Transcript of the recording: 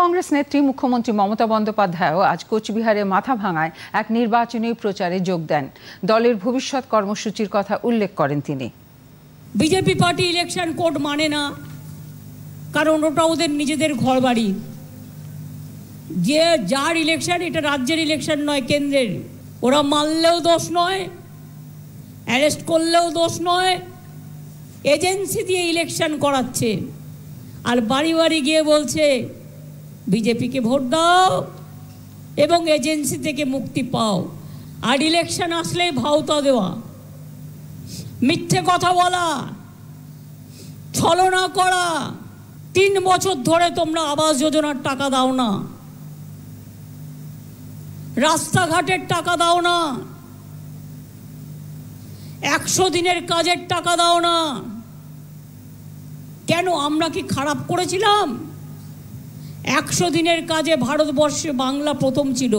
কংগ্রেস নেত্রী মুখ্যমন্ত্রী মমতা বন্দ্যোপাধ্যায়ও আজ কোচবিহারে মাথাভাঙায় এক নির্বাচনী প্রচারে যোগ দেন। দলের ভবিষ্যৎ কর্মসূচির কথা উল্লেখ করেন তিনি। বিজেপি পার্টি ইলেকশন কোড মানে না, কারণ ওটা ওদের নিজেদের ঘরবাড়ি। যে যার ইলেকশন, এটা রাজ্যের ইলেকশন নয়, কেন্দ্রের। ওরা মারলেও দোষ নয়, অ্যারেস্ট করলেও দোষ নয়, এজেন্সি দিয়ে ইলেকশন করাচ্ছে। আর বাড়ি বাড়ি গিয়ে বলছে বিজেপিকে ভোট দাও এবং এজেন্সি থেকে মুক্তি পাও। আর ইলেকশন আসলেই ভাওতা দেওয়া, মিথ্যে কথা বলা, ছলনা করা। 3 বছর ধরে তোমরা আবাস যোজনার টাকা দাও না, রাস্তাঘাটের টাকা দাও না, 100 দিনের কাজের টাকা দাও না। কেন? আমরা কি খারাপ করেছিলাম? 100 দিনের কাজে ভারতবর্ষে বাংলা প্রথম ছিল।